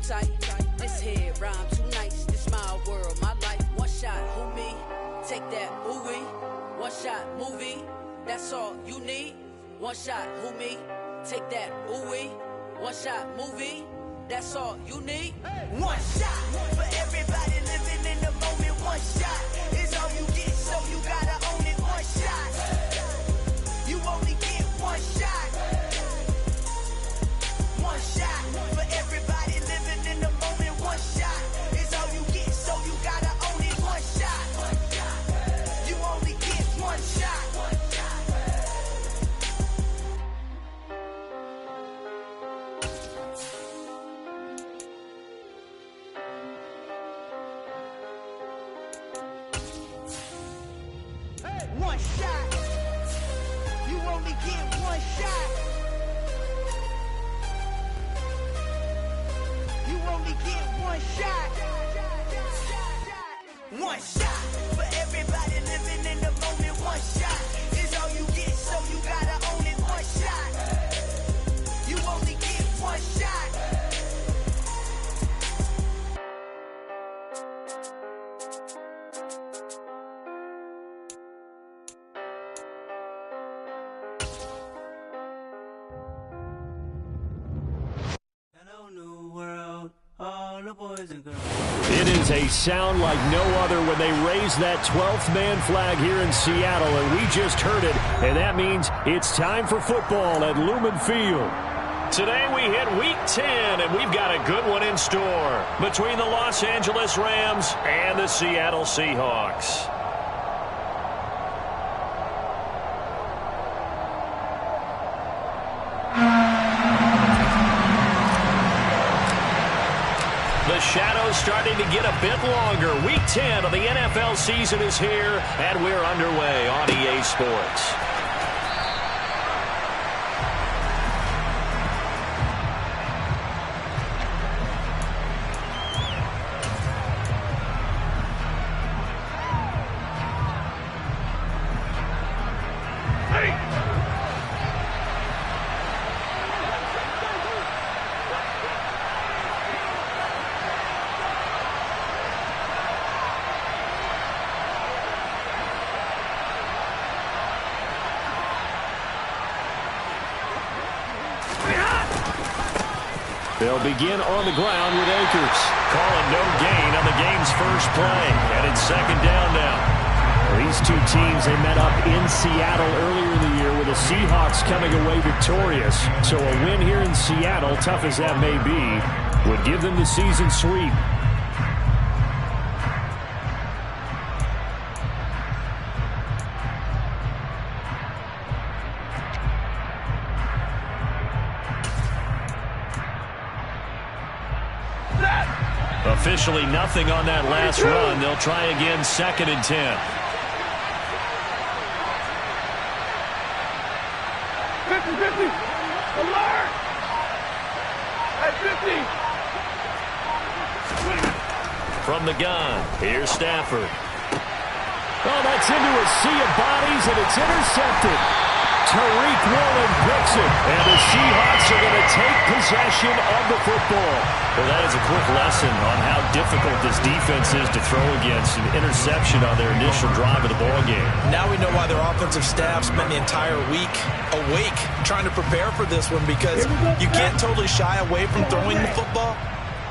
tight. This here rhyme too nice. This my world, my life. One shot, who me? Take that, ooh-wee. One shot, movie. That's all you need. One shot, who me? Take that, ooh-wee. One shot, movie. That's all you need. One shot for everybody living in the moment. One shot is all you get, so you gotta own it. One shot. You only get one shot. One shot for everybody living in the moment. One shot is all you get, so you gotta own it. One shot. You only get one shot. One shot. You only get one shot. You only get one shot. One shot for everybody living in the moment. One shot is all you get, so you gotta own it. One shot. You only get one shot. It is a sound like no other when they raise that 12th man flag here in Seattle, and we just heard it, and that means it's time for football at Lumen Field. Today we hit Week 10, and we've got a good one in store between the Los Angeles Rams and the Seattle Seahawks. The shadow's starting to get a bit longer. Week 10 of the NFL season is here, and we're underway on EA Sports. They'll begin on the ground with Akers. Calling no gain on the game's first play. And it's second down now. These two teams, they met up in Seattle earlier in the year with the Seahawks coming away victorious. So a win here in Seattle, tough as that may be, would give them the season sweep. Officially nothing on that last run. They'll try again, second and 10. 50-50. Alert! At 50. From the gun, here's Stafford. Oh, that's into a sea of bodies, and it's intercepted. Tariq Woolen picks it, and the Seahawks are going to take possession of the football. Well, that is a quick lesson on how difficult this defense is to throw against. An interception on their initial drive of the ballgame. Now we know why their offensive staff spent the entire week awake trying to prepare for this one, because you can't totally shy away from throwing the football.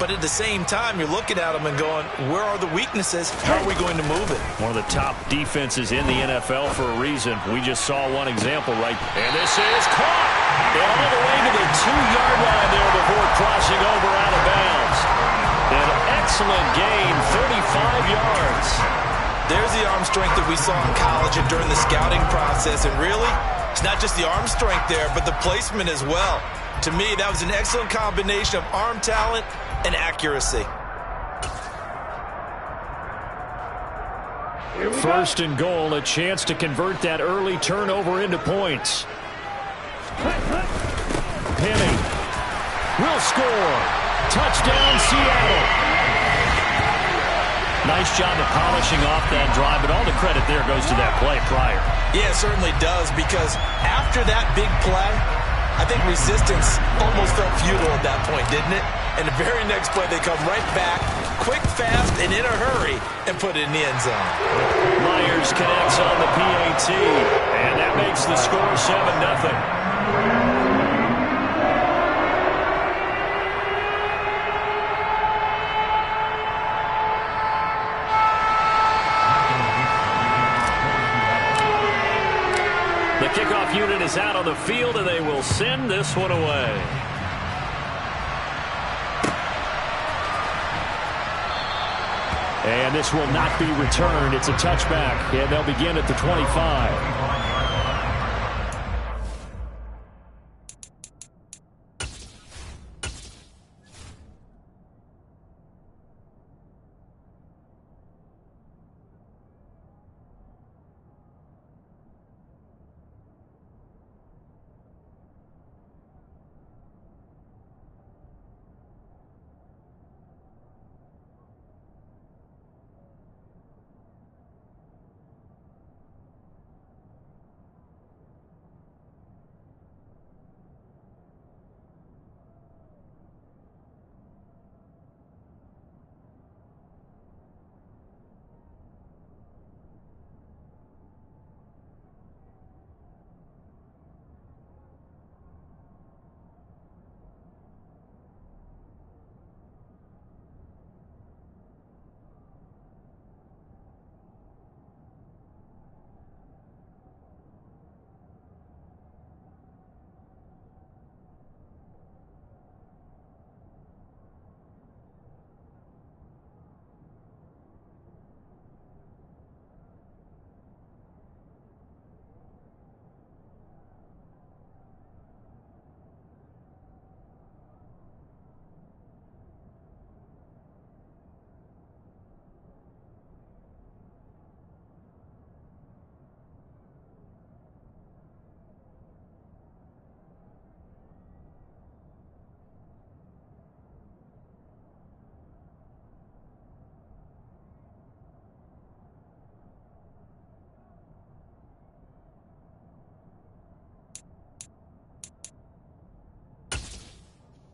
But at the same time, you're looking at them and going, where are the weaknesses? How are we going to move it? One of the top defenses in the NFL for a reason. We just saw one example right. And this is caught. And all the way to the 2-yard line there before crossing over out of bounds. An excellent gain, 35 yards. There's the arm strength that we saw in college and during the scouting process. And really, it's not just the arm strength there, but the placement as well. To me, that was an excellent combination of arm talent and accuracy. First and goal, a chance to convert that early turnover into points. Penny will score. Touchdown, Seattle. Nice job of polishing off that drive, but all the credit there goes to that play prior. Yeah, it certainly does, because after that big play, I think resistance almost felt futile at that point, didn't it? And the very next play, they come right back, quick, fast, and in a hurry, and put it in the end zone. Myers connects on the PAT, and that makes the score 7-0. The kickoff unit is out on the field, and they will send this one away. And this will not be returned. It's a touchback, and they'll begin at the 25.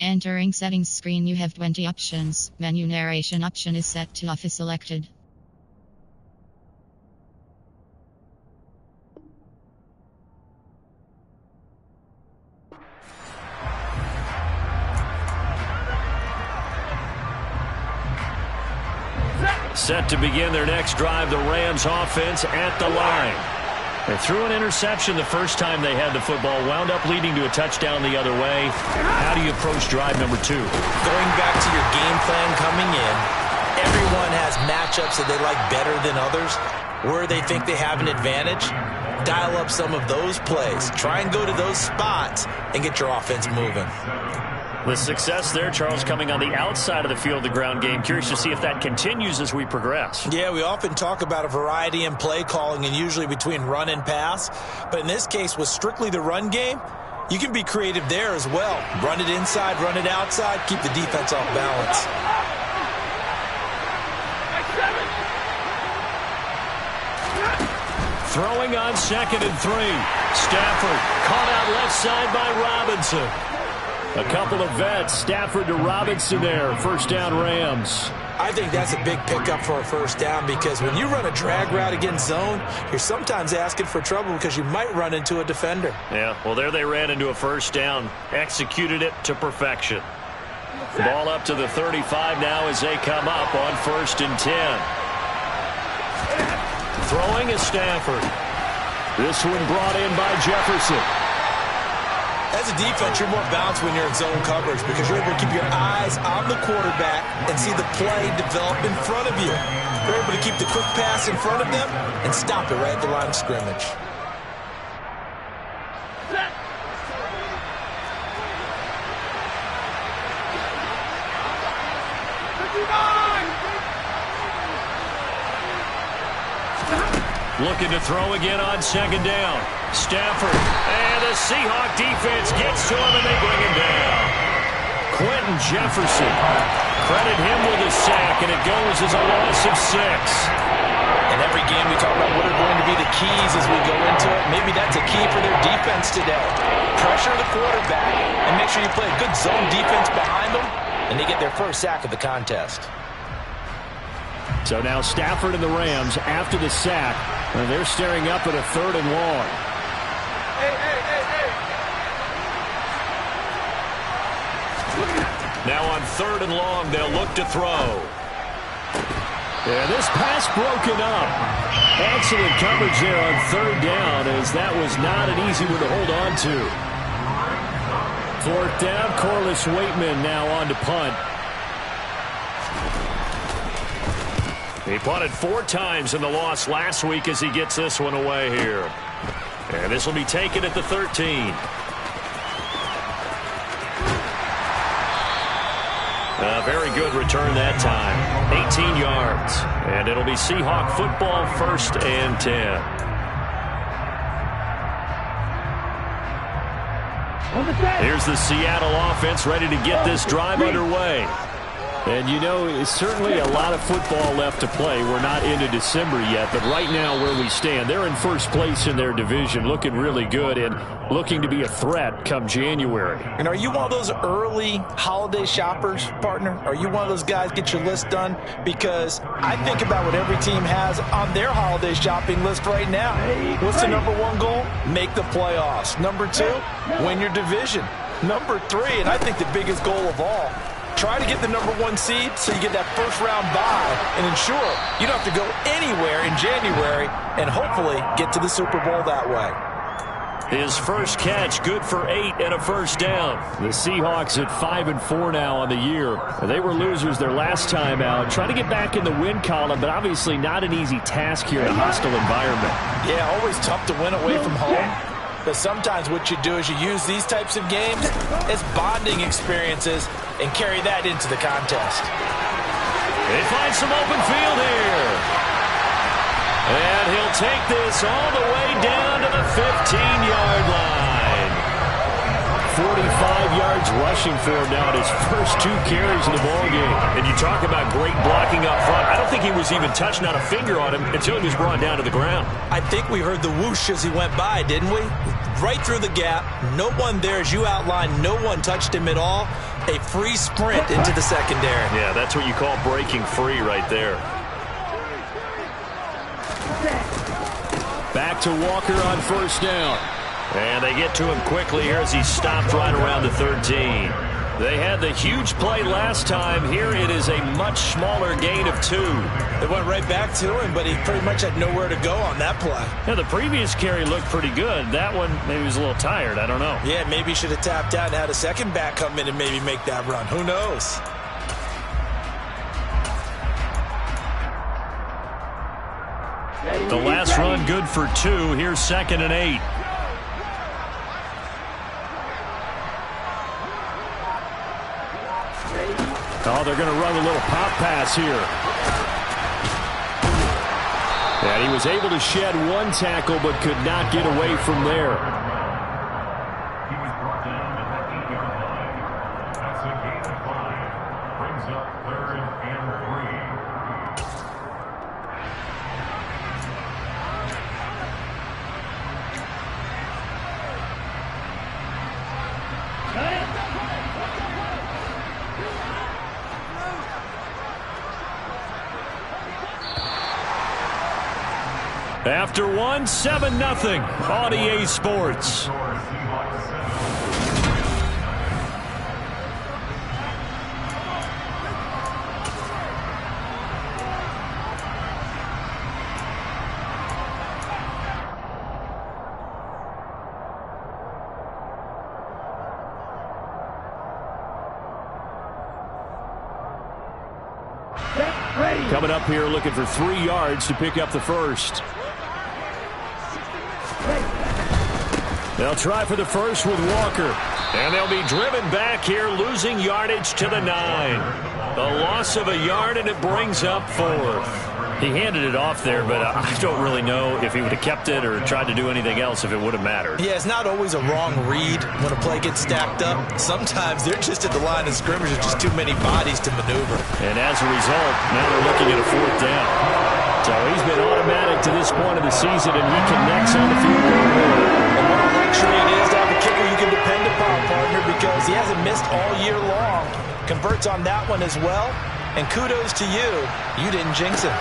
Entering settings screen, you have 20 options. Menu narration option is set to off is selected. Set to begin their next drive, the Rams offense at the line. They threw an interception the first time they had the football, wound up leading to a touchdown the other way. How do you approach drive number 2? Going back to your game plan coming in, everyone has matchups that they like better than others. Where they think they have an advantage, dial up some of those plays. Try and go to those spots and get your offense moving. The success there, Charles, coming on the outside of the field, the ground game. Curious to see if that continues as we progress. Yeah, we often talk about a variety in play calling and usually between run and pass. But in this case, with strictly the run game, you can be creative there as well. Run it inside, run it outside, keep the defense off balance. Throwing on 2nd and 3. Stafford caught out left side by Robinson. A couple of vets, Stafford to Robinson there. First down, Rams. I think that's a big pickup for a first down because when you run a drag route against zone, you're sometimes asking for trouble because you might run into a defender. Yeah, well, there they ran into a first down. Executed it to perfection. Ball up to the 35 now as they come up on 1st and 10. Throwing is Stafford. This one brought in by Jefferson. As a defense, you're more balanced when you're in zone coverage because you're able to keep your eyes on the quarterback and see the play develop in front of you. You're able to keep the quick pass in front of them and stop it right at the line of scrimmage. Looking to throw again on 2nd down. Stafford, and the Seahawks defense gets to him, and they bring him down. Quentin Jefferson, credit him with a sack, and it goes as a loss of 6. And every game we talk about what are going to be the keys as we go into it. Maybe that's a key for their defense today. Pressure the quarterback and make sure you play a good zone defense behind them, and they get their first sack of the contest. So now Stafford and the Rams, after the sack, they're staring up at a 3rd and long. Now on 3rd and long, they'll look to throw. And this pass broken up. Excellent coverage there on 3rd down, as that was not an easy one to hold on to. 4th down, Corliss Waitman now on to punt. He punted 4 times in the loss last week as he gets this one away here. And this will be taken at the 13. A very good return that time. 18 yards. And it'll be Seahawk football, 1st and 10. Here's the Seattle offense ready to get this drive underway. And, you know, certainly a lot of football left to play. We're not into December yet, but right now where we stand, they're in first place in their division, looking really good and looking to be a threat come January. And are you one of those early holiday shoppers, partner? Are you one of those guys get your list done? Because I think about what every team has on their holiday shopping list right now. What's the #1 goal? Make the playoffs. #2, win your division. #3, and I think the biggest goal of all, try to get the #1 seed so you get that first-round bye and ensure you don't have to go anywhere in January and hopefully get to the Super Bowl that way. His first catch, good for 8 and a 1st down. The Seahawks at 5-4 now on the year. They were losers their last time out. Trying to get back in the win column, but obviously not an easy task here in a hostile environment. Yeah, always tough to win away from home. But sometimes what you do is you use these types of games as bonding experiences and carry that into the contest. They find some open field here. And he'll take this all the way down to the 15-yard line. 45 yards rushing for him now at his first 2 carries in the ballgame. And you talk about great blocking up front. I don't think he was even touching out a finger on him until he was brought down to the ground. I think we heard the whoosh as he went by, didn't we? Right through the gap. No one there, as you outlined. No one touched him at all. A free sprint into the secondary. Yeah, that's what you call breaking free right there. Back to Walker on 1st down. And they get to him quickly here as he stopped right around the 13. They had the huge play last time. Here it is a much smaller gain of 2. They went right back to him, but he pretty much had nowhere to go on that play. Yeah, the previous carry looked pretty good. That one, maybe he was a little tired. I don't know. Yeah, maybe he should have tapped out and had a second back come in and maybe make that run. Who knows? The last run good for 2. Here's 2nd and 8. Oh, they're going to run a little pop pass here. And he was able to shed 1 tackle but could not get away from there. He was brought down at that 8-yard line. That's a gain of 5. Brings up 3rd and 3. After 1, 7-0 on EA Sports. Coming up here looking for 3 yards to pick up the first. They'll try for the first with Walker. And they'll be driven back here, losing yardage to the 9. A loss of a yard, and it brings up 4th. He handed it off there, but I don't really know if he would have kept it or tried to do anything else if it would have mattered. Yeah, it's not always a wrong read when a play gets stacked up. Sometimes they're just at the line of scrimmage. There's just too many bodies to maneuver. And as a result, now they're looking at a 4th down. So he's been automatic to this point of the season, and he connects on the field goal. And what a luxury it is to have a kicker you can depend upon, partner, because he hasn't missed all year long. Converts on that one as well. And kudos to you. You didn't jinx him.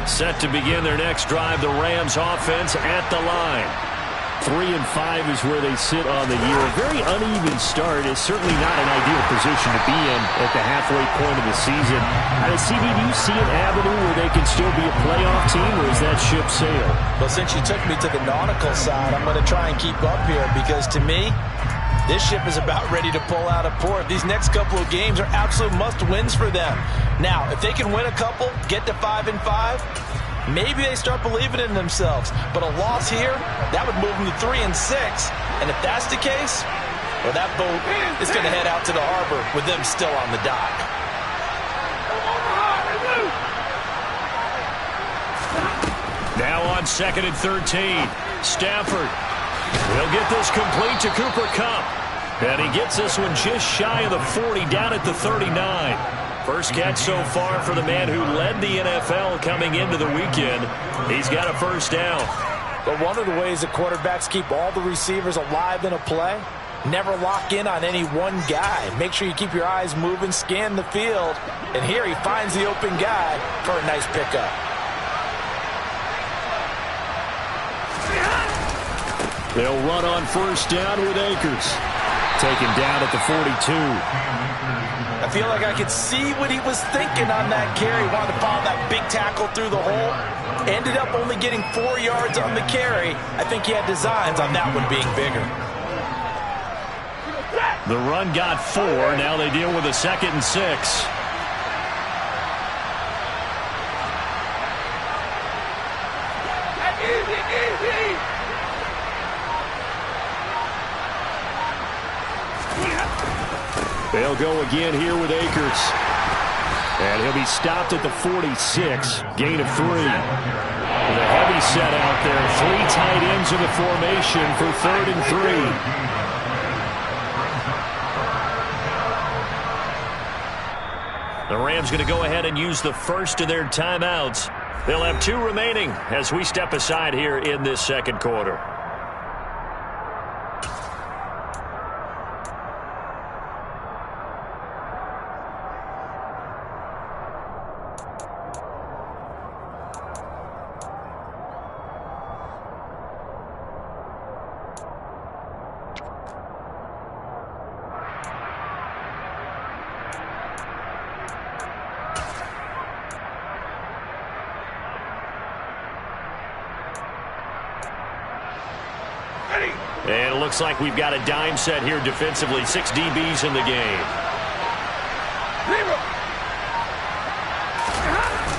Set to begin their next drive, the Rams offense at the line. 3-5 is where they sit on the year. A very uneven start is certainly not an ideal position to be in at the halfway point of the season. CD, do you see an avenue where they can still be a playoff team, or is that ship sailed? Well, since you took me to the nautical side, I'm going to try and keep up here because to me, this ship is about ready to pull out of port. These next couple of games are absolute must-wins for them. Now, if they can win a couple, get to 5-5, maybe they start believing in themselves. But a loss here, that would move them to 3-6. And if that's the case, well, that boat is going to head out to the harbor with them still on the dock. Now on 2nd and 13, Stafford. He'll get this complete to Cooper Kupp. And he gets this one just shy of the 40, down at the 39. First catch so far for the man who led the NFL coming into the weekend. He's got a first down. But one of the ways that quarterbacks keep all the receivers alive in a play, never lock in on any one guy. Make sure you keep your eyes moving, scan the field. And here he finds the open guy for a nice pickup. They'll run on first down with Akers. Taken down at the 42. I feel like I could see what he was thinking on that carry. Wanted to follow that big tackle through the hole. Ended up only getting 4 yards on the carry. I think he had designs on that one being bigger. The run got 4. Now they deal with a 2nd and 6. They'll go again here with Akers. And he'll be stopped at the 46. Gain of 3. With a heavy set out there. 3 tight ends in the formation for 3rd and 3. The Rams going to go ahead and use the first of their timeouts. They'll have 2 remaining as we step aside here in this second quarter. And it looks like we've got a dime set here defensively. 6 DBs in the game.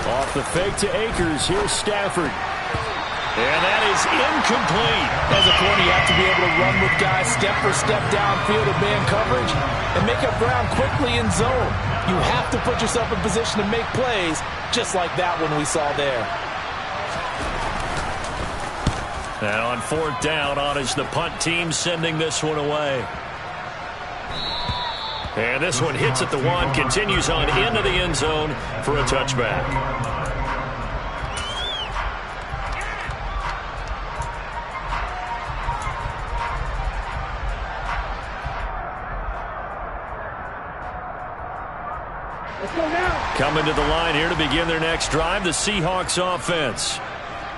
Off the fake to Akers. Here's Stafford. And that is incomplete. As a corner, you have to be able to run with guys step for step downfield of man coverage and make up ground quickly in zone. You have to put yourself in position to make plays, just like that one we saw there. And on 4th down, on is the punt team sending this one away. And this one hits at the 1, continues on into the end zone for a touchback. Coming to the line here to begin their next drive, the Seahawks offense.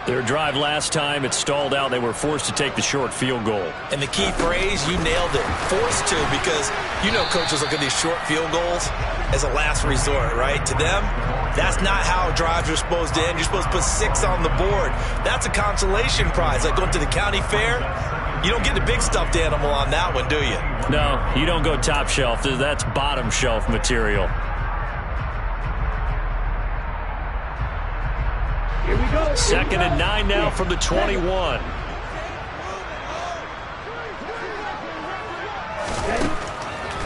Their drive last time, it stalled out. They were forced to take the short field goal. And the key phrase, you nailed it. Forced to, because you know coaches look at these short field goals as a last resort, right? To them, that's not how drives are supposed to end. You're supposed to put 6 on the board. That's a consolation prize. Like going to the county fair, you don't get the big stuffed animal on that one, do you? No, you don't go top shelf. That's bottom shelf material. Here we go. 2nd and 9 now from the 21.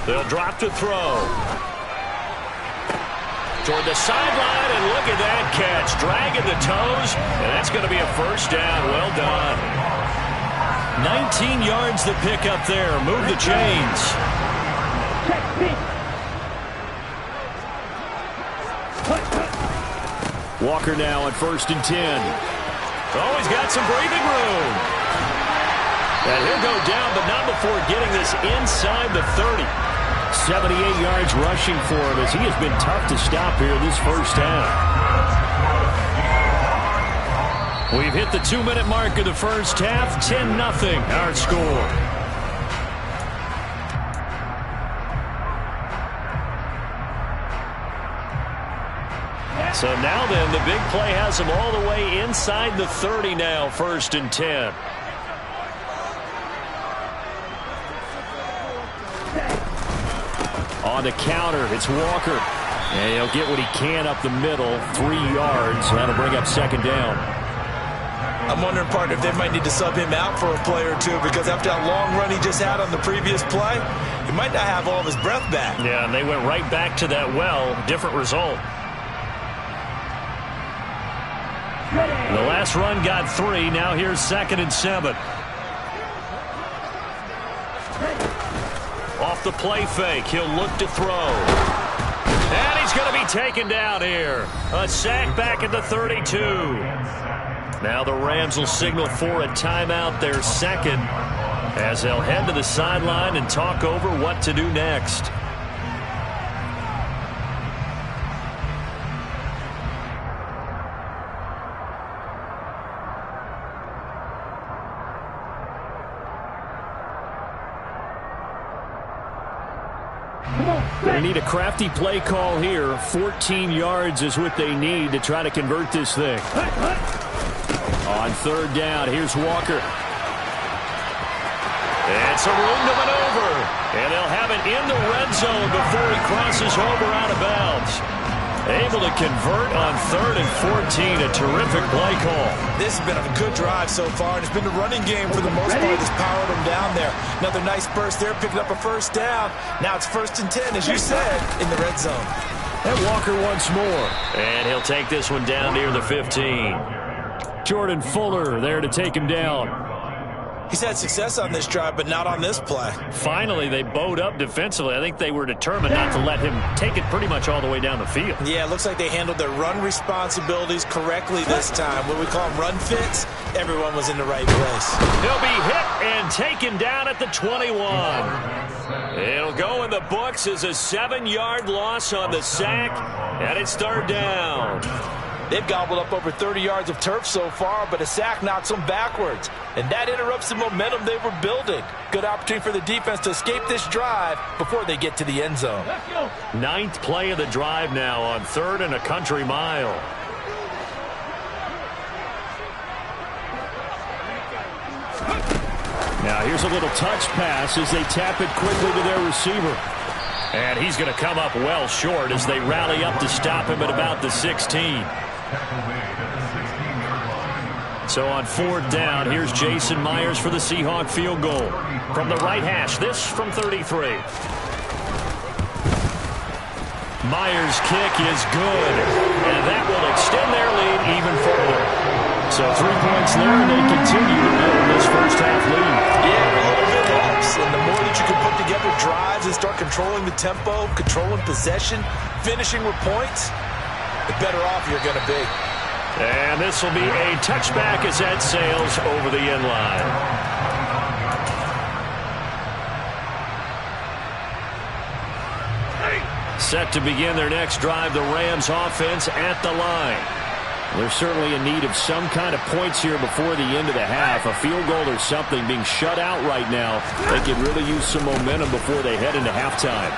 They'll drop to throw. Toward the sideline, and look at that catch. Dragging the toes, and that's going to be a first down. Well done. 19 yards to pick up there. Move the chains. Walker now on 1st and 10. Oh, he's got some breathing room. And he'll go down, but not before getting this inside the 30. 78 yards rushing for him as he has been tough to stop here this first half. We've hit the 2-minute mark of the first half. 10-0 our score. So now then, the big play has him all the way inside the 30 now, 1st and 10. On the counter, it's Walker. And he'll get what he can up the middle, 3 yards. That'll bring up 2nd down. I'm wondering, partner, if they might need to sub him out for a play or two, because after that long run he just had on the previous play, he might not have all of his breath back. Yeah, and they went right back to that well. Different result. The last run got 3. Now here's 2nd and 7. Off the play fake. He'll look to throw. And he's going to be taken down here. A sack back at the 32. Now the Rams will signal for a timeout, their 2nd, as they'll head to the sideline and talk over what to do next. They need a crafty play call here. 14 yards is what they need to try to convert this thing. On 3rd down, here's Walker. It's a room to maneuver. And they'll have it in the red zone before he crosses over out of bounds. Able to convert on 3rd and 14. A terrific play call. This has been a good drive so far, and it's been the running game for the most part that's powered them down there. Another nice burst there, picking up a 1st down. Now it's 1st and 10, as you said, in the red zone. And Walker once more. And he'll take this one down near the 15. Jordan Fuller there to take him down. He's had success on this drive, but not on this play. Finally, they bowed up defensively. I think they were determined not to let him take it pretty much all the way down the field. Yeah, it looks like they handled their run responsibilities correctly this time. What we call them run fits, everyone was in the right place. He'll be hit and taken down at the 21. It'll go in the books as a 7-yard loss on the sack, and it's 3rd down. They've gobbled up over 30 yards of turf so far, but a sack knocks them backwards. And that interrupts the momentum they were building. Good opportunity for the defense to escape this drive before they get to the end zone. 9th play of the drive now on 3rd and a country mile. Now here's a little touch pass as they tap it quickly to their receiver. And he's going to come up well short as they rally up to stop him at about the 16. So on 4th down, here's Jason Myers for the Seahawk field goal. From the right hash, this from 33. Myers' kick is good, and that will extend their lead even further. So 3 points there, and they continue to build this first half lead. Yeah, a little bit helps, and the more that you can put together drives and start controlling the tempo, controlling possession, finishing with points, the better off you're going to be. And this will be a touchback as that sails over the end line. Set to begin their next drive, the Rams offense at the line. They're certainly in need of some kind of points here before the end of the half. A field goal or something, being shut out right now. They could really use some momentum before they head into halftime.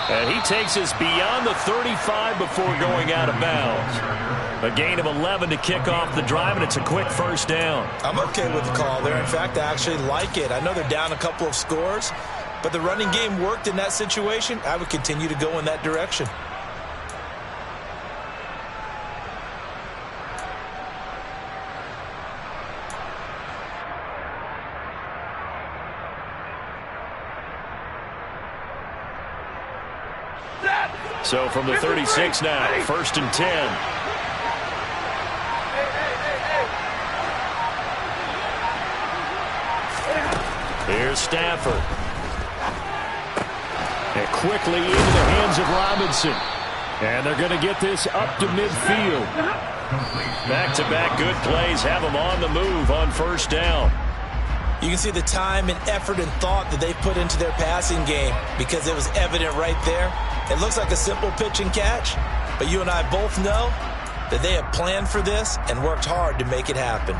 And he takes us beyond the 35 before going out of bounds. A gain of 11 to kick off the drive, and it's a quick first down. I'm okay with the call there. In fact, I actually like it. I know they're down a couple of scores, but the running game worked in that situation. I would continue to go in that direction. So from the 36 now, 1st and 10. Here's Stafford. And quickly into the hands of Robinson. And they're going to get this up to midfield. Back-to-back good plays have them on the move on 1st down. You can see the time and effort and thought that they put into their passing game because it was evident right there. It looks like a simple pitch and catch, but you and I both know that they have planned for this and worked hard to make it happen.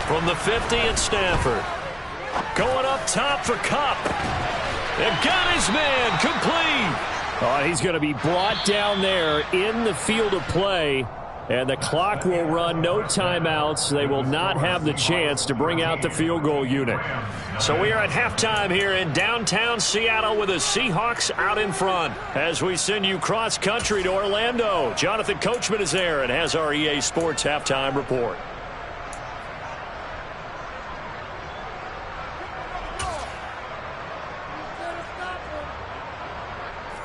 From the 50, it's Stafford. Going up top for Kupp. And got his man complete. Oh, he's going to be brought down there in the field of play. And the clock will run, no timeouts. They will not have the chance to bring out the field goal unit. So we are at halftime here in downtown Seattle with the Seahawks out in front. As we send you cross-country to Orlando, Jonathan Coachman is there and has our EA Sports halftime report.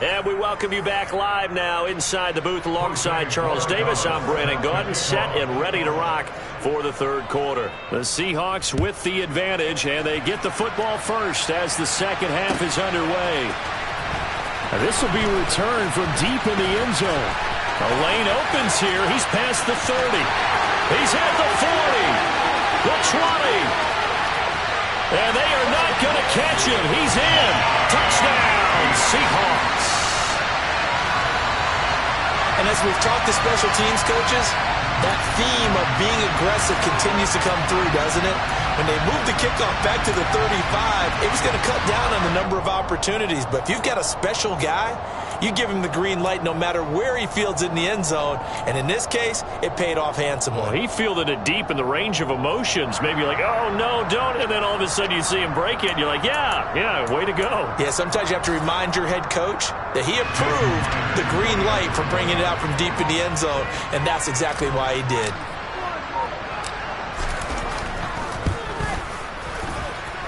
And we welcome you back live now inside the booth alongside Charles Davis. I'm Brandon Gaudin, set and ready to rock for the 3rd quarter. The Seahawks with the advantage, and they get the football first as the 2nd half is underway. And this will be returned from deep in the end zone. A lane opens here. He's past the 30. He's at the 40. The 20. And they are not going to catch him. He's in. Touchdown, Seahawks. And as we've talked to special teams coaches, that theme of being aggressive continues to come through, doesn't it? When they moved the kickoff back to the 35, it was going to cut down on the number of opportunities. But if you've got a special guy, you give him the green light no matter where he fields in the end zone. And in this case, it paid off handsomely. Well, he fielded it deep in the range of emotions. Maybe like, oh, no, don't. And then all of a sudden you see him break it. And you're like, yeah, way to go. Yeah, sometimes you have to remind your head coach that he approved the green light for bringing it out from deep in the end zone. And that's exactly why he did.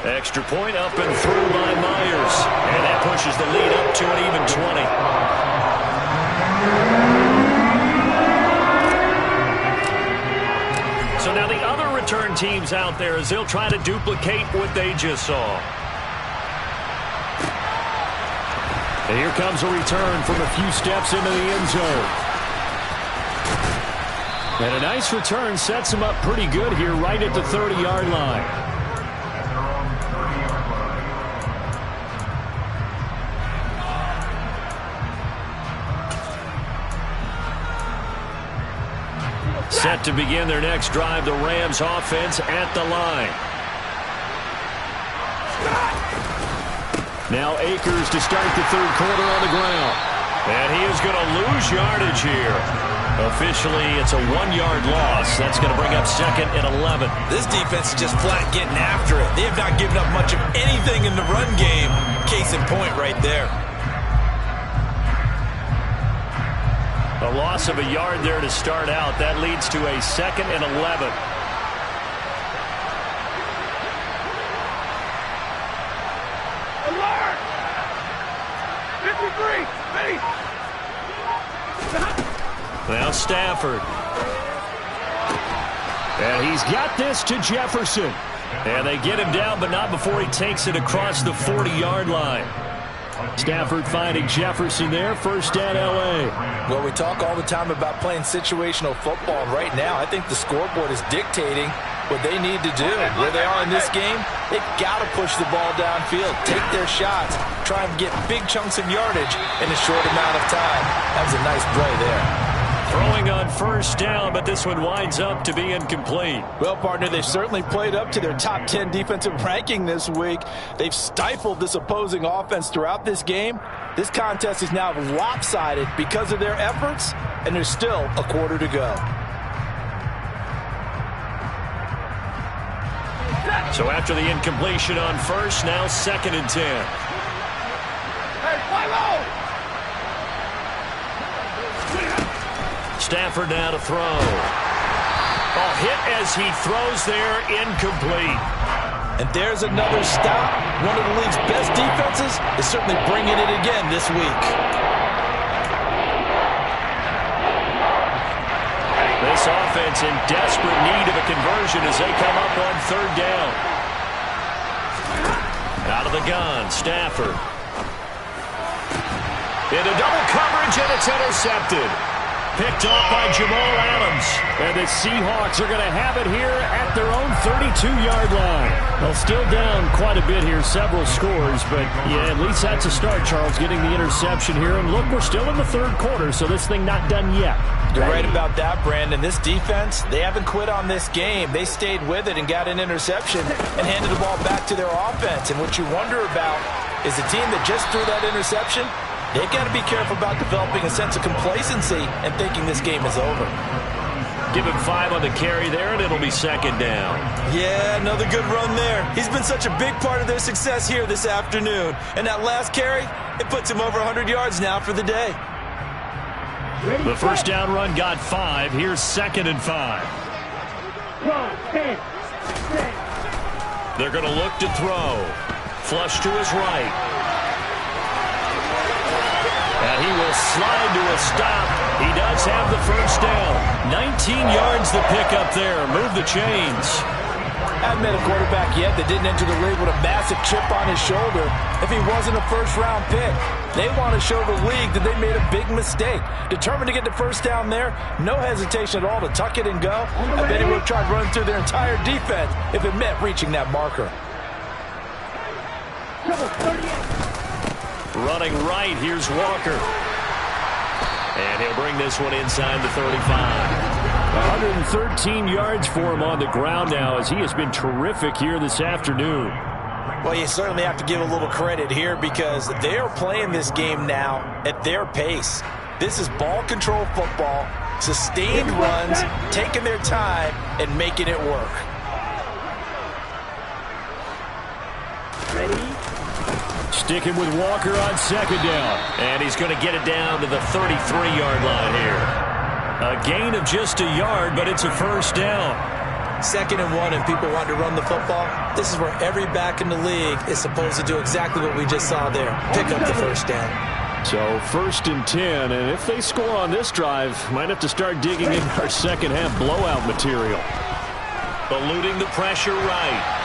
Extra point up and through by Myers. And that pushes the lead up to an even 20. So now the other return teams out there as they'll try to duplicate what they just saw. And here comes a return from a few steps into the end zone. And a nice return sets him up pretty good here right at the 30-yard line. Set to begin their next drive, the Rams offense at the line. Now Akers to start the 3rd quarter on the ground. And he is going to lose yardage here. Officially, it's a 1-yard loss. That's going to bring up 2nd and 11. This defense is just flat getting after it. They have not given up much of anything in the run game. Case in point right there. A loss of a yard there to start out. That leads to a 2nd and 11. Alert! 53, Now Stafford. And he's got this to Jefferson. And they get him down, but not before he takes it across the 40-yard line. Stafford finding Jefferson there. 1st down, L.A. Well, we talk all the time about playing situational football. Right now, I think the scoreboard is dictating what they need to do. Where they are in this game, they've got to push the ball downfield, take their shots, try and get big chunks of yardage in a short amount of time. That was a nice play there. Throwing on 1st down, but this one winds up to be incomplete. Well, partner, they've certainly played up to their top 10 defensive ranking this week. They've stifled this opposing offense throughout this game. This contest is now lopsided because of their efforts, and there's still a quarter to go. So after the incompletion on 1st, now 2nd and 10. Hey, fly low! Stafford now to throw. Oh, hit as he throws there, incomplete. And there's another stop. One of the league's best defenses is certainly bringing it again this week. This offense in desperate need of a conversion as they come up on third down. Out of the gun, Stafford. Into double coverage, and it's intercepted. Picked off by Jamal Adams. And the Seahawks are going to have it here at their own 32-yard line. Well, still down quite a bit here, several scores. But, yeah, at least that's a start, Charles, getting the interception here. And, look, we're still in the third quarter, so this thing not done yet. You're right about that, Brandon. This defense, they haven't quit on this game. They stayed with it and got an interception and handed the ball back to their offense. And what you wonder about is the team that just threw that interception, they've got to be careful about developing a sense of complacency and thinking this game is over. Give him 5 on the carry there, and it'll be second down. Yeah, another good run there. He's been such a big part of their success here this afternoon. And that last carry, it puts him over 100 yards now for the day. The first down run got 5. Here's second and 5. They're going to look to throw. Flush to his right. And he will slide to a stop. He does have the first down. 19 yards the pickup there. Move the chains. Haven't met a quarterback yet that didn't enter the league with a massive chip on his shoulder if he wasn't a first-round pick. They want to show the league that they made a big mistake. Determined to get the first down there, no hesitation at all to tuck it and go. I bet he would have tried running through their entire defense if it meant reaching that marker. Running right, here's Walker. And he'll bring this one inside the 35. 113 yards for him on the ground now as he has been terrific here this afternoon. Well, you certainly have to give a little credit here because they are playing this game now at their pace. This is ball control football, sustained runs, taking their time, and making it work. Sticking with Walker on second down. And he's going to get it down to the 33-yard line here. A gain of just a yard, but it's a first down. 2nd and 1, and people want to run the football. This is where every back in the league is supposed to do exactly what we just saw there. Pick up the first down. So 1st and 10, and if they score on this drive, might have to start digging in our second half blowout material. Eluding the pressure right.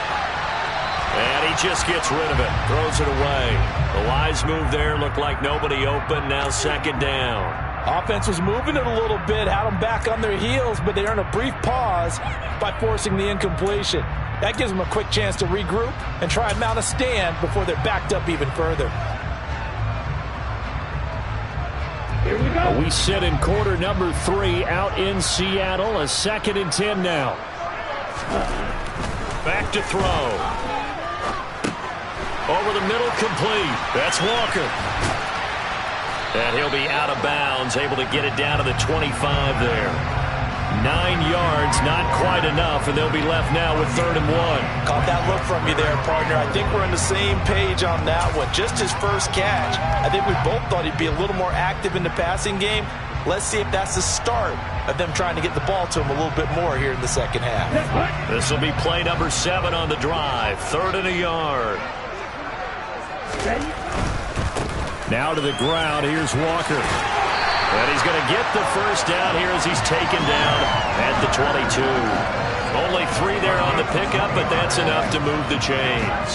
And he just gets rid of it. Throws it away. The wise move there. Looked like nobody open. Now second down. Offense was moving it a little bit, had them back on their heels, but they earn a brief pause by forcing the incompletion. That gives them a quick chance to regroup and try and mount a stand before they're backed up even further. Here we go. We sit in quarter number 3 out in Seattle. A 2nd and 10 now. Back to throw. Over the middle, complete. That's Walker. And he'll be out of bounds, able to get it down to the 25 there. 9 yards, not quite enough, and they'll be left now with 3rd and 1. Caught that look from you there, partner. I think we're on the same page on that one. Just his first catch. I think we both thought he'd be a little more active in the passing game. Let's see if that's the start of them trying to get the ball to him a little bit more here in the second half. This will be play number 7 on the drive. 3rd and a yard. Now to the ground. Here's Walker. And he's going to get the first down here as he's taken down at the 22. Only 3 there on the pickup, but that's enough to move the chains.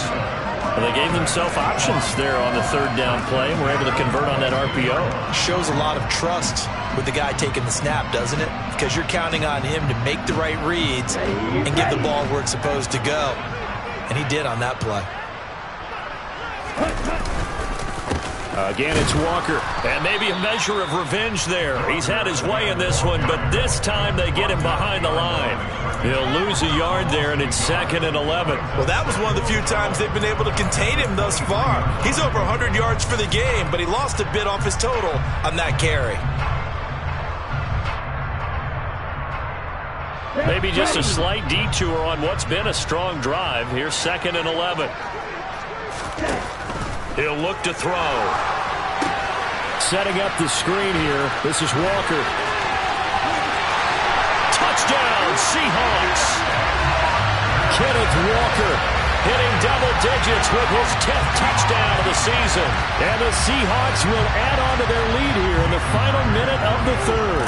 Well, they gave themselves options there on the 3rd down play and were able to convert on that RPO. Shows a lot of trust with the guy taking the snap, doesn't it? Because you're counting on him to make the right reads and get the ball where it's supposed to go. And he did on that play. Again, it's Walker. And maybe a measure of revenge there. He's had his way in this one, but this time they get him behind the line. He'll lose a yard there, and it's 2nd and 11. Well, that was one of the few times they've been able to contain him thus far. He's over 100 yards for the game, but he lost a bit off his total on that carry. Maybe just a slight detour on what's been a strong drive. Here's 2nd and 11. He'll look to throw. Setting up the screen here. This is Walker. Touchdown, Seahawks. Kenneth Walker hitting double digits with his 10th touchdown of the season. And the Seahawks will add on to their lead here in the final minute of the third.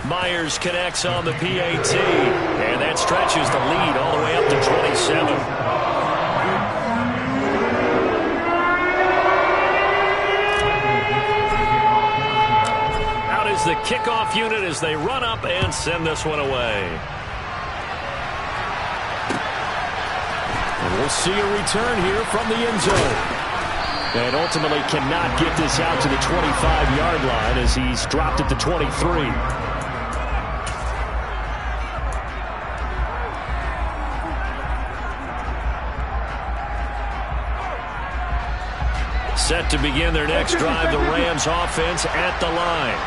Myers connects on the PAT, and that stretches the lead all the way up to 27. Out is the kickoff unit as they run up and send this one away. And we'll see a return here from the end zone. And ultimately cannot get this out to the 25-yard line as he's dropped at the 23. Set to begin their next drive, the Rams offense at the line.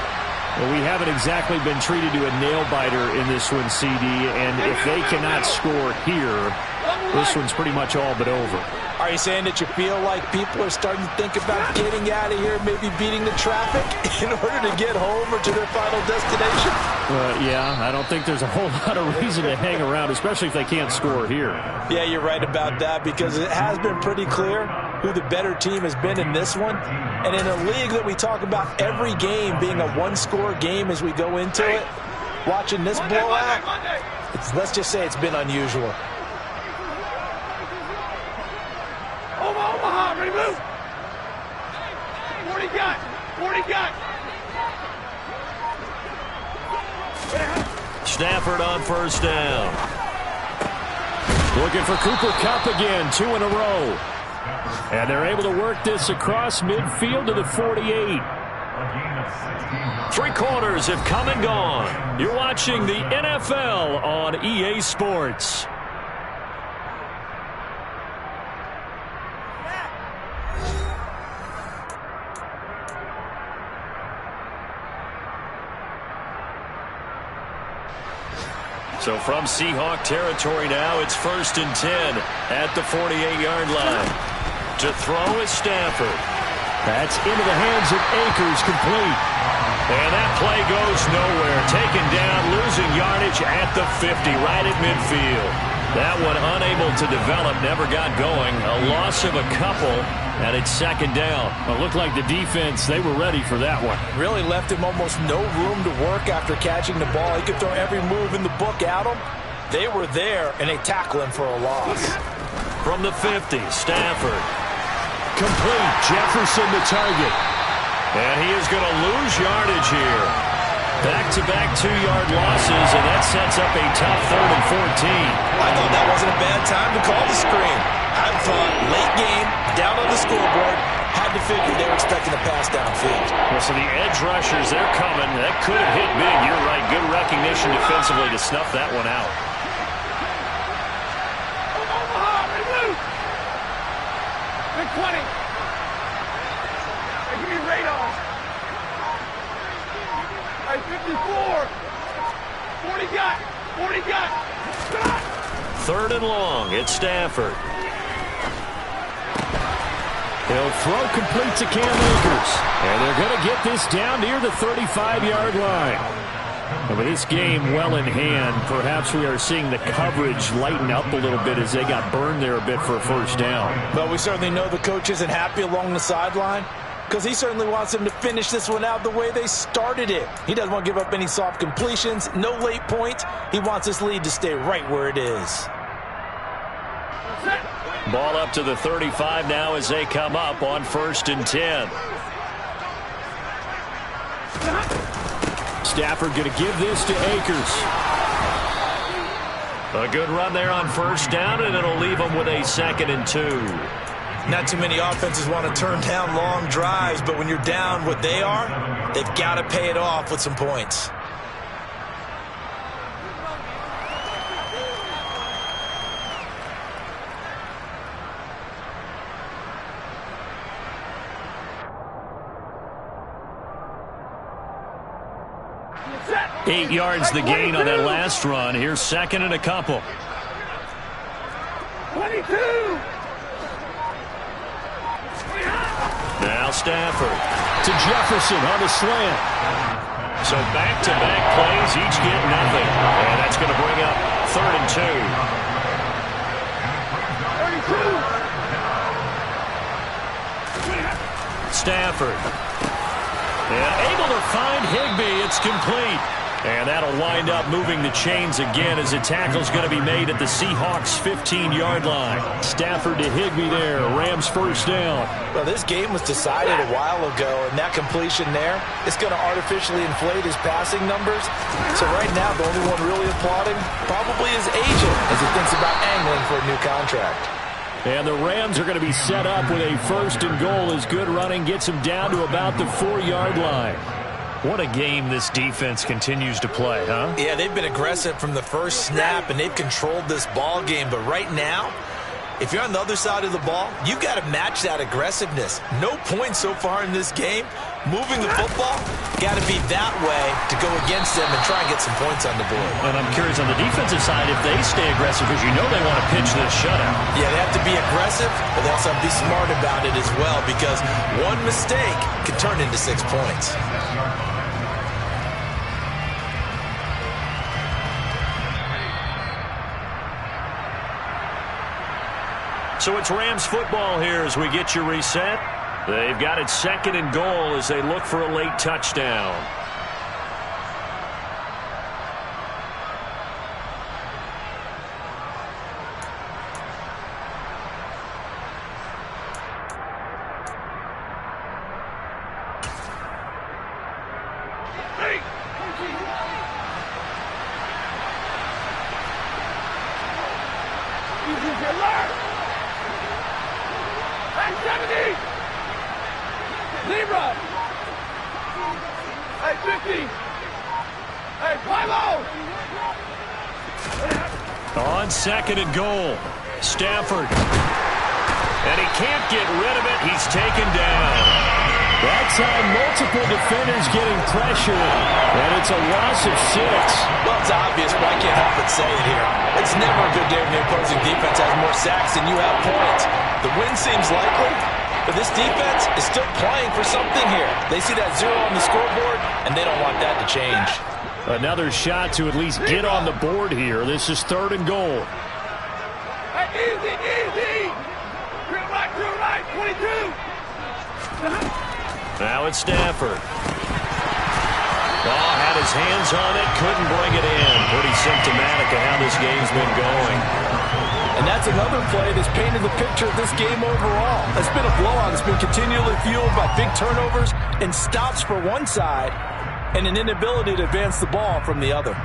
Well, we haven't exactly been treated to a nail-biter in this one, CD, and if they cannot score here, this one's pretty much all but over. Are you saying that you feel like people are starting to think about getting out of here, maybe beating the traffic in order to get home or to their final destination? Yeah, I don't think there's a whole lot of reason to hang around, especially if they can't score here. Yeah, you're right about that because it has been pretty clear who the better team has been in this one. And in a league that we talk about every game being a one-score game as we go into it, watching this blowout, let's just say it's been unusual. Omaha, ready, move. 40 got. 40 got. Stafford on first down. Looking for Cooper Kupp again, 2 in a row. And they're able to work this across midfield to the 48. 3 quarters have come and gone. You're watching the NFL on EA Sports. So from Seahawk territory now, it's 1st and 10 at the 48-yard line. To throw is Stafford. That's into the hands of Akers, complete. And that play goes nowhere. Taken down, losing yardage at the 50, right at midfield. That one unable to develop, never got going. A loss of a couple, and it's 2nd down. It looked like the defense, they were ready for that one. Really left him almost no room to work after catching the ball. He could throw every move in the book at him. They were there, and they tackle him for a loss. From the 50, Stafford. Complete. Jefferson the target. And he is going to lose yardage here. Back-to-back 2-yard losses, and that sets up a tough 3rd and 14. I thought that wasn't a bad time to call the screen. I thought late game, down on the scoreboard, had to figure they were expecting a pass downfield. Well, so the edge rushers, they're coming. That could have hit big. You're right. Good recognition defensively to snuff that one out. Omaha, ready, move. 20. Hey, give me radar. Hey, 54. 40 got. 40 got. Stop. 3rd and long. It's Stafford. He'll throw complete to Cam Akers. And they're going to get this down near the 35-yard line. And with this game well in hand, perhaps we are seeing the coverage lighten up a little bit as they got burned there a bit for a 1st down. But we certainly know the coach isn't happy along the sideline because he certainly wants them to finish this one out the way they started it. He doesn't want to give up any soft completions, no late points. He wants this lead to stay right where it is. Ball up to the 35 now as they come up on 1st and 10. Stafford going to give this to Akers. A good run there on 1st down, and it'll leave them with a 2nd and 2. Not too many offenses want to turn down long drives, but when you're down what they are, they've got to pay it off with some points. Set. 8 yards the gain on that last run. Here's 2nd and a couple. 22. Now Stafford. to Jefferson on the slant. So back-to-back plays, each get nothing. And that's going to bring up 3rd and 2. Stafford. And able to find Higbee. It's complete. And that'll wind up moving the chains again as a tackle's going to be made at the Seahawks' 15-yard line. Stafford to Higbee there. Rams first down. Well, this game was decided a while ago, and that completion there is going to artificially inflate his passing numbers. So right now, the only one really applauding probably his agent as he thinks about angling for a new contract. And the Rams are going to be set up with a 1st and goal as good running gets them down to about the 4-yard line. What a game this defense continues to play, huh? Yeah, they've been aggressive from the first snap, and they've controlled this ball game. But right now, if you're on the other side of the ball, you've got to match that aggressiveness. No points so far in this game. Moving the football, got to be that way to go against them and try and get some points on the board. And I'm curious on the defensive side if they stay aggressive, because you know they want to pitch this shutout. Yeah, they have to be aggressive, but they also have to be smart about it as well, because one mistake can turn into 6 points. So it's Rams football here as we get you reset. They've got it 2nd and goal as they look for a late touchdown. On 2nd and goal, Stafford. And he can't get rid of it. He's taken down. That time, multiple defenders getting pressure, and it's a loss of 6. Well, it's obvious, but I can't help but say it here. It's never a good day when the opposing defense has more sacks than you have points. The win seems likely, but this defense is still playing for something here. They see that 0 on the scoreboard, and they don't want that to change. Another shot to at least get on the board here. This is 3rd and goal. Easy, easy. Drill right, 22. Now it's Stafford. Oh, had his hands on it, couldn't bring it in. Pretty symptomatic of how this game's been going. And that's another play that's painted the picture of this game overall. It's been a blowout. It's been continually fueled by big turnovers and stops for one side and an inability to advance the ball from the other.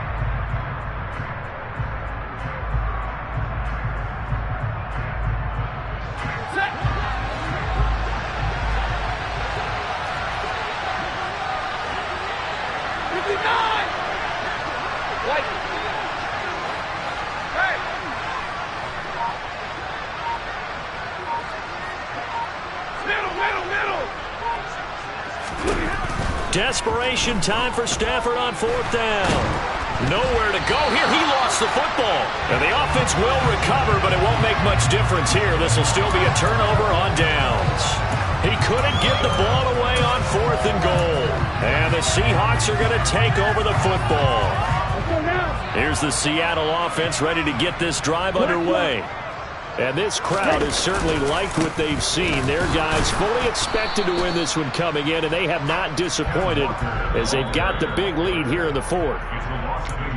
Desperation time for Stafford on 4th down. Nowhere to go here. He lost the football. And the offense will recover, but it won't make much difference here. This will still be a turnover on downs. He couldn't get the ball away on 4th and goal. And the Seahawks are going to take over the football. Here's the Seattle offense ready to get this drive underway. And this crowd has certainly liked what they've seen. Their guys fully expected to win this one coming in, and they have not disappointed as they've got the big lead here in the 4th.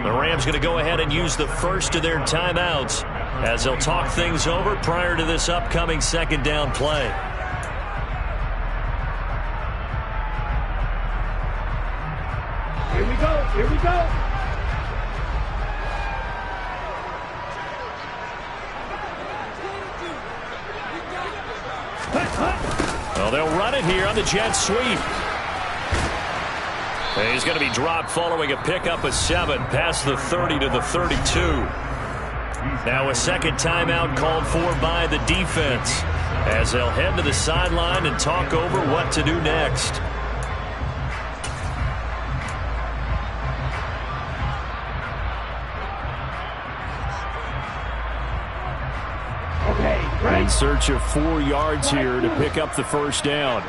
The Rams going to go ahead and use the first of their timeouts as they'll talk things over prior to this upcoming 2nd down play. Here we go, here we go. Well, they'll run it here on the jet sweep. And he's going to be dropped following a pickup of 7 past the 30 to the 32. Now a 2nd timeout called for by the defense as they'll head to the sideline and talk over what to do next. In search of 4 yards here to pick up the 1st down.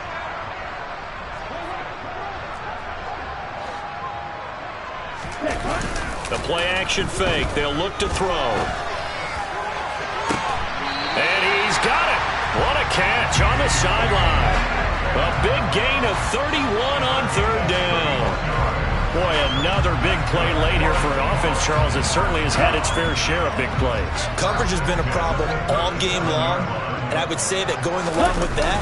The play-action fake. They'll look to throw. And he's got it. What a catch on the sideline. A big gain of 31 on third down. Boy, another big play late here for an offense, Charles. It certainly has had its fair share of big plays. Coverage has been a problem all game long, and I would say that going along with that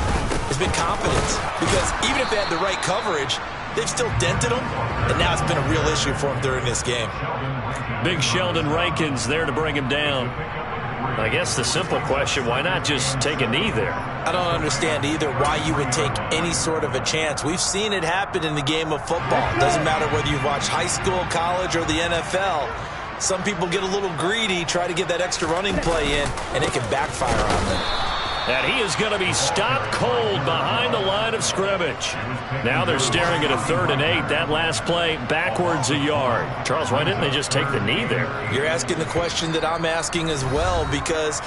has been confidence. Because even if they had the right coverage, they've still dented them, and now it's been a real issue for them during this game. Big Sheldon Rankins there to bring him down. I guess the simple question, why not just take a knee there? I don't understand either why you would take any sort of a chance. We've seen it happen in the game of football. It doesn't matter whether you've watched high school, college, or the NFL. Some people get a little greedy, try to get that extra running play in, and it can backfire on them. And he is going to be stopped cold behind the line of scrimmage. Now they're staring at a 3rd and 8. That last play backwards a yard. Charles, why didn't they just take the knee there? You're asking the question that I'm asking as well, because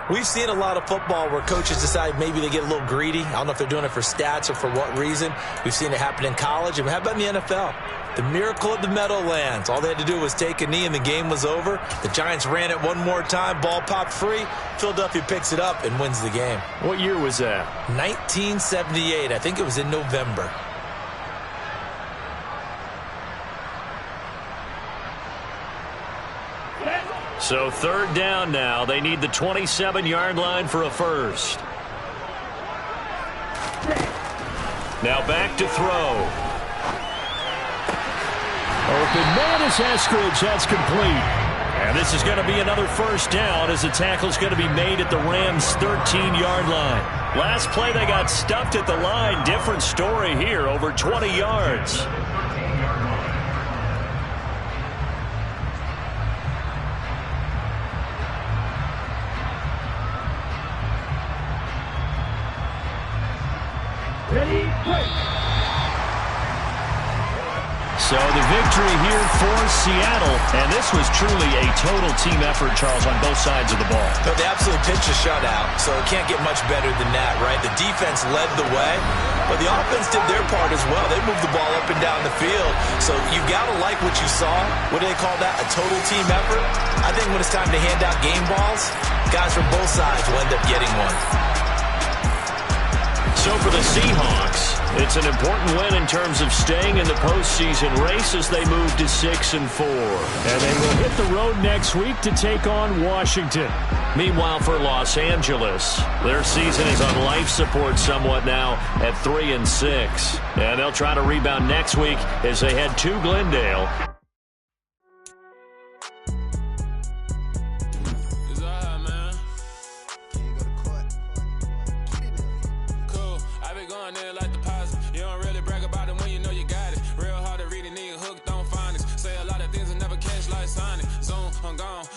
we've seen a lot of football where coaches decide maybe they get a little greedy. I don't know if they're doing it for stats or for what reason. We've seen it happen in college. And how about in the NFL? The miracle of the Meadowlands. All they had to do was take a knee and the game was over. The Giants ran it one more time. Ball popped free. Philadelphia picks it up and wins the game. What year was that? 1978. I think it was in November. So 3rd down now. They need the 27-yard line for a first. Now back to throw. Open man is Eskridge. That's complete. And this is going to be another first down as the tackle's going to be made at the Rams' 13-yard line. Last play they got stuffed at the line. Different story here, over 20 yards. Ready, break. So the victory here for Seattle, and this was truly a total team effort, Charles, on both sides of the ball. So they absolutely pitched a shutout, so it can't get much better than that, right? The defense led the way, but the offense did their part as well. They moved the ball up and down the field, so you got to like what you saw. What do they call that? A total team effort? I think when it's time to hand out game balls, guys from both sides will end up getting one. So for the Seahawks, it's an important win in terms of staying in the postseason race as they move to 6-4. And they will hit the road next week to take on Washington. Meanwhile, for Los Angeles, their season is on life support somewhat now at 3-6. And they'll try to rebound next week as they head to Glendale.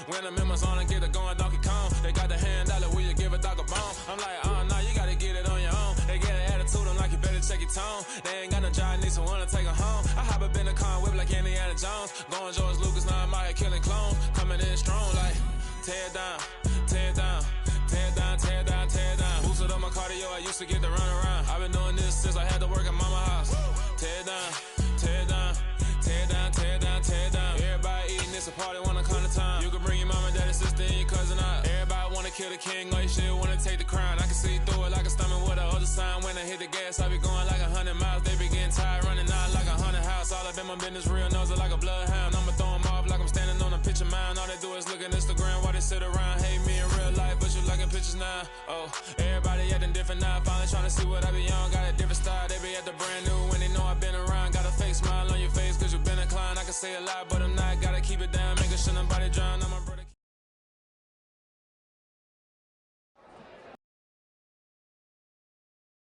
When I'm in my zone and get it going Donkey Kong, they got the hand dollar, will you give a dog a bone? I'm like, oh no, you gotta get it on your own. They get an attitude, I'm like, you better check your tone. They ain't got no job, need someone to take her home. I hop up in the car, whip like Indiana Jones. Going George Lucas, now I'm out here killing clones. Coming in strong like, tear down, tear down, tear down, tear down, tear down. Boosted up my cardio, I used to get to run around. I've been doing this since I had to work at mama house. Tear down, tear down, tear down, tear down, tear down. Everybody eating, it's a party, wanna come to time. You can bring your mama, daddy, sister, and your cousin out. Everybody wanna kill the king, like shit, wanna take the crown. I can see through it like a stomach with a other sign. When I hit the gas, I be going like 100 miles. They be getting tired, running out like 100 house. All up in my business, real nose it like a bloodhound. I'ma throw them off like I'm standing on a picture mound. All they do is look at Instagram while they sit around. Hate me in real life, but you liking pictures now. Oh, everybody acting different now. Finally trying to see what I be on. Got a different style, they be at the brand new when they know I've been around. Got a fake smile on your face cause you been inclined. I can say a lot, but I'm not. Gotta keep it down, making sure nobody drown. I'm my brother.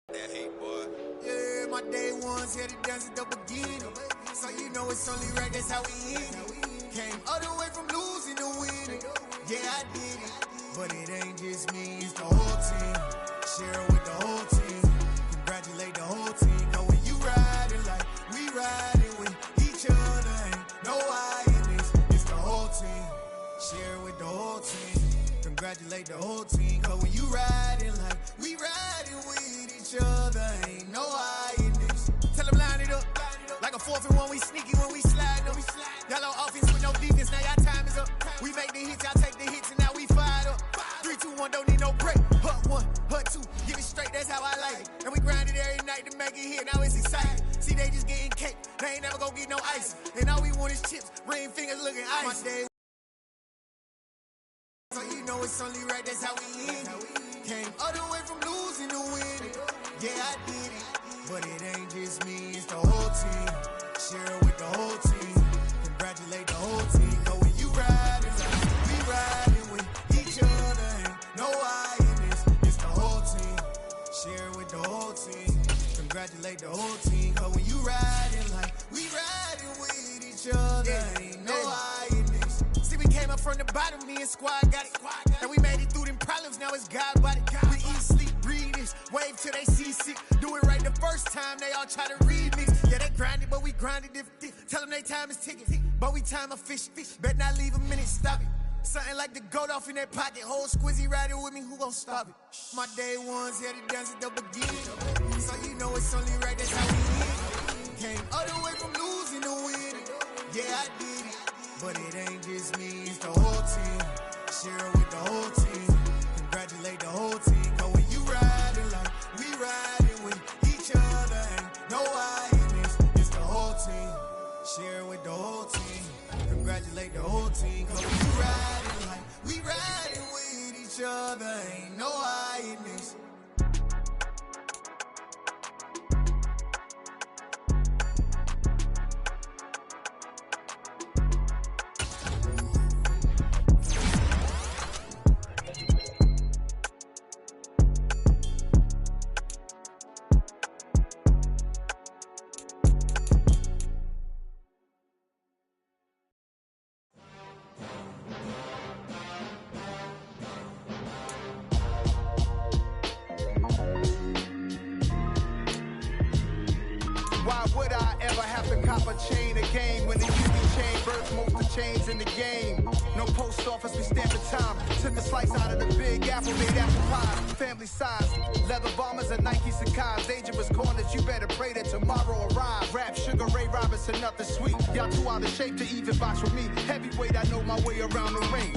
That hate, boy. Yeah, my day ones had to dance at the beginning. So you know it's only right, that's how we end it. Came all the way from losing to winning. Yeah, I did it. But it ain't just me, it's the whole team. Share it with the whole team. Congratulate the whole team. Know when you riding like we riding with each other. Ain't no I in this, it's the whole team. Share it with the whole team. Congratulate the whole team. Cause when you riding like we riding with each other, ain't no I in this. Tell them line it up like a 4th and 1. We sneaky when we slide them. Y'all on offense with no defense. Now Ring fingers looking ice. My day, so you know it's only right, that's how we end it. Came all the way from losing to winning. Yeah, I did it. But it ain't just me, it's the whole team. Share it with the whole team. Congratulate the whole team. Cause when you riding, we riding with each other. Ain't no I in this, it's the whole team. Share it with the whole team. Congratulate the whole team. Cause when you riding like we riding with each other. Ain't no I in this. See, we came up from the bottom, me and squad got it. And we made it through them problems, now it's God body. We eat, sleep, breathe this. Wave till they see sick. Do it right the first time, they all try to remix. Yeah, they grinded, but we grinded if tell them they time is ticking. But we time a fish. Bet not leave a minute, stop it. Something like the goat off in that pocket. Whole squizzy riding with me, who gon' stop it? My day ones here to dance at the beginning. So you know it's only right, that's how we end. Came all the way from losing to winning. Yeah, I did it. But it ain't just me, it's the whole team. Share it with the whole team. Congratulate the whole team. Cause when you riding like we riding with each other. Ain't no I in this, it's the whole team. Share it with the whole team. Congratulate the whole team. Cause when you riding like we riding with each other. Ain't no I in this. Why would I ever have to cop a chain again when the UV chain birth most of chains in the game? No post office, we stamping time. Took a slice out of the big apple, made apple pie. Family size, leather bombers and Nike Sacai's. Dangerous corners, you better pray that tomorrow arrive. Rap, Sugar Ray Robinson, nothing sweet. Y'all too out of shape to even box with me. Heavyweight, I know my way around the ring.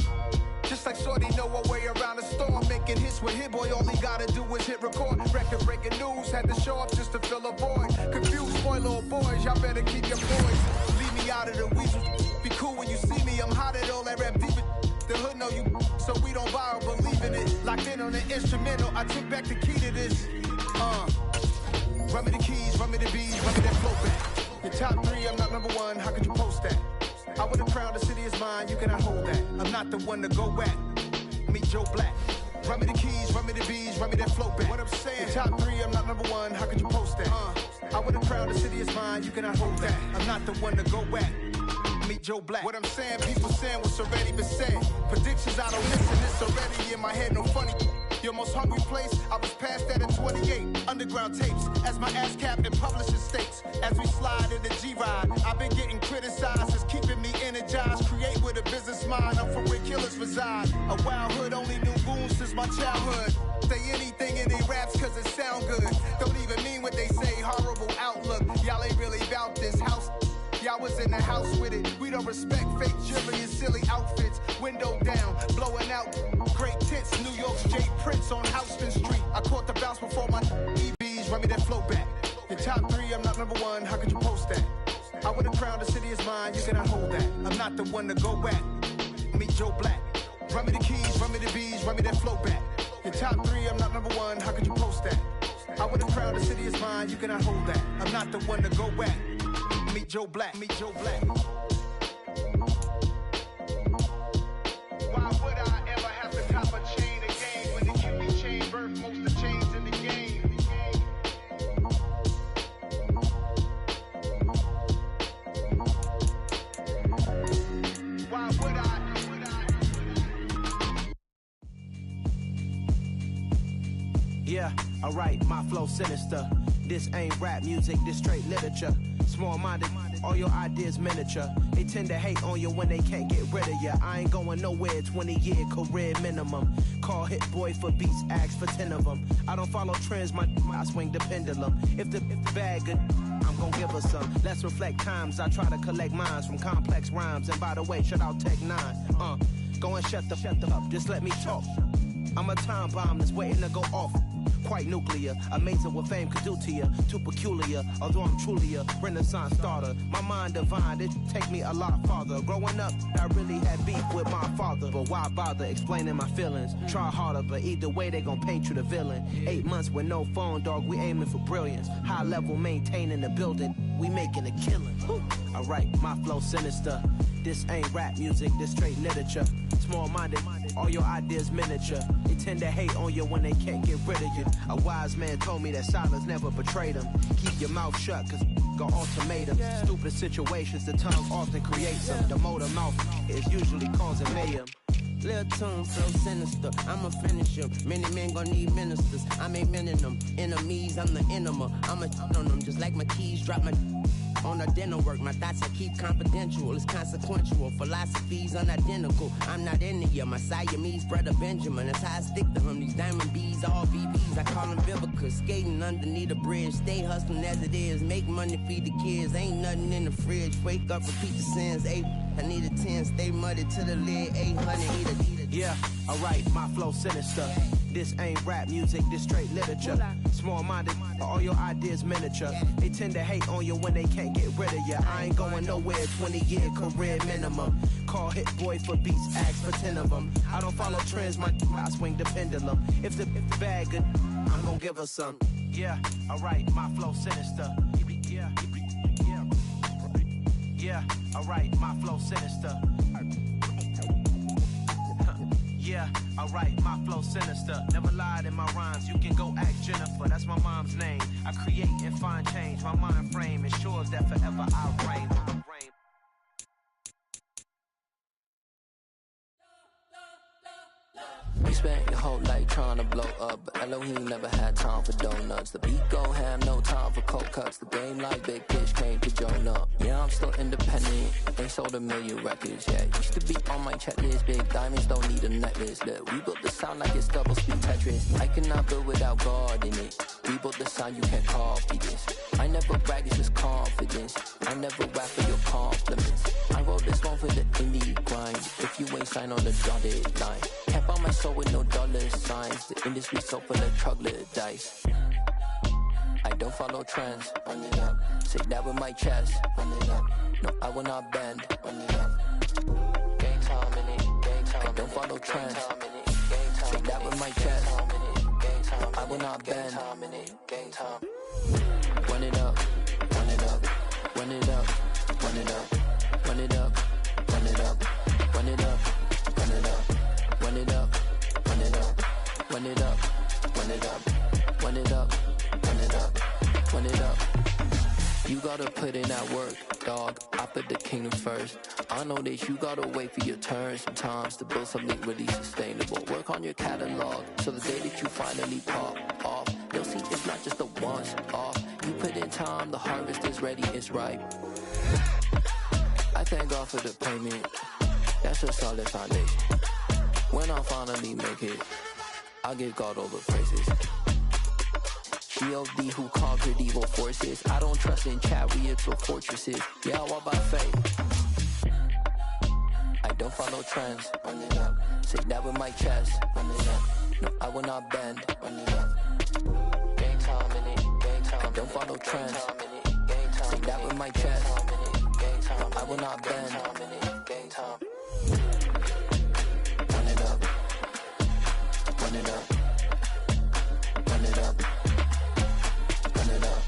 Just like Shorty know her way around the storm. Making hits with Hit Boy, all he gotta do is hit record. Record breaking news, had to show up just to fill a void. Confused boy, little boys, y'all better keep your poise. Leave me out of the weasel. Be cool when you see me, I'm hot at all that rap deep. The hood know you, so we don't borrow, believe in it. Locked in on the instrumental, I took back the key to this. Run me the keys, run me the bees, run me that flow back. Your top three, I'm not number one, how could you post that? I would've crowned the city is mine, you cannot hold that. I'm not the one to go back. Meet Joe Black. Run me the keys, run me the bees, run me that flow back. What I'm saying, your top three, I'm not number one, how could you post that? I would've crowned the city is mine, you cannot hold that. I'm not the one to go back. Meet Joe Black. What I'm saying, people saying what's already been said. Predictions I don't listen, it's already in my head, no funny. Your most hungry place, I was past that in 28. Underground tapes, as my ass cap in publishing states. As we slide in the G-Ride, I've been getting criticized, it's keeping me energized. Create with a business mind, I'm from where killers reside. A wild hood, only knew goons since my childhood. Say anything in they raps cause it sound good. Don't even mean what they say, horrible outlook. Y'all ain't really about this house. Y'all was in the house with it. We don't respect fake jewelry and silly outfits. Window down, blowing out great tits. New York's Jay Prince on Houston Street. I caught the bounce before my EBs. Run me that flow back. Your top three, I'm not number one. How could you post that? I would've crowned the city is mine. You cannot hold that. I'm not the one to go back. Meet Joe Black. Run me the keys, run me the bees, run me that flow back. Your top three, I'm not number one. How could you post that? I would've crowned the city is mine. You cannot hold that. I'm not the one to go back. Meet Joe Black, meet Joe Black. Why would I ever have to cop a chain again when the QB chain birth most of the chains in the game? Why would I? Yeah, alright, my flow sinister. This ain't rap music, this straight literature. Small-minded, all your ideas miniature. They tend to hate on you when they can't get rid of you. I ain't going nowhere, 20-year career minimum. Call Hit Boy for beats, ask for 10 of them. I don't follow trends, I swing the pendulum. If the bag good, I'm gon' give her some. Let's reflect times, I try to collect minds from complex rhymes. And by the way, shout out Tech 9. Go and shut the up, just let me talk. I'm a time bomb that's waiting to go off. quite nuclear. Amazing what fame could do to you. Too peculiar, although I'm truly a Renaissance starter. My mind divine, it take me a lot farther. Growing up, I really had beef with my father. But why bother explaining my feelings? Try harder, but either way they gon' paint you the villain. 8 months with no phone, dog, we aiming for brilliance. High level maintaining the building, we making a killing. Alright, my flow sinister. This ain't rap music, this straight literature. Small-minded, all your ideas miniature. They tend to hate on you when they can't get rid of you. A wise man told me that silence never betrayed him. Keep your mouth shut, cause got ultimatums. Stupid situations, the tongue often creates them. The motor mouth is usually causing mayhem. Lil' tune, flow sinister, I'ma finish him. Many men gon' need ministers, I'm ain't mending them. Enemies, I'm the enema, I'ma on them. Just like my keys, drop my on the dental work. My thoughts I keep confidential, it's consequential. Philosophies unidentical, I'm not in it yet. My Siamese brother Benjamin, that's how I stick to him. These diamond bees, all BBs, I call them Vivicas. Skating underneath a bridge, stay hustling as it is. Make money, feed the kids, ain't nothing in the fridge. Wake up, repeat the sins, I need a 10, stay muddy to the lid, 800, eat a. Yeah, alright, my flow sinister. This ain't rap music, this straight literature. Small-minded, all your ideas miniature. They tend to hate on you when they can't get rid of you. I ain't going nowhere, 20-year career minimum. Call Hit Boy for beats, ask for 10 of them. I don't follow trends, I swing the pendulum. If the bag good, I'm gonna give her some. Yeah, alright, my flow sinister. Yeah, alright, my flow sinister. Yeah, alright, my flow sinister. Never lied in my rhymes, you can go ask Jennifer. That's my mom's name. I create and find change. My mind frame ensures that forever I reign. You spent your whole life trying to blow up, but Elohim never had time for donuts. The beat go ham, no time for cold cuts. The game like big bitch came to Jonah. Yeah, I'm still independent, ain't sold a million records yet. Used to be on my checklist, big diamonds don't need a necklace. Look, we built the sound like it's double speed Tetris. I cannot build without God in it. We built the sound, you can't copy this. I never brag, it's just confidence. I never rap for your compliments. I wrote this one for the indie grind. If you ain't signed on the dotted line, can't buy my soul with no dollar signs. The industry so full of troglodytes. I don't follow trends. Say that with my chest. No, I will not bend. Gang time in it. I don't follow trends. Say that with my chest. I will not bend. Run it up, run it up, run it up, run it up, run it up, run it up, run it up, run it up, run it up, run it up, run it up, run it up, run it up, run it up, run it up. You gotta put in that work, dog. I put the kingdom first. I know that you gotta wait for your turn sometimes to build something really sustainable. Work on your catalog, so the day that you finally pop off, you'll see it's not just a once off. You put in time, the harvest is ready, it's ripe. I thank God for the payment. That's a solid foundation. When I finally make it, I'll give God all the praises. G.O.D. who conquered evil forces. I don't trust in chariots or fortresses. Yeah, I walk by faith. I don't follow trends. Say that with my chest. No, I will not bend. Gang time in it. I don't follow trends. Say that with my chest. I will not bend. Run it up. Run it up.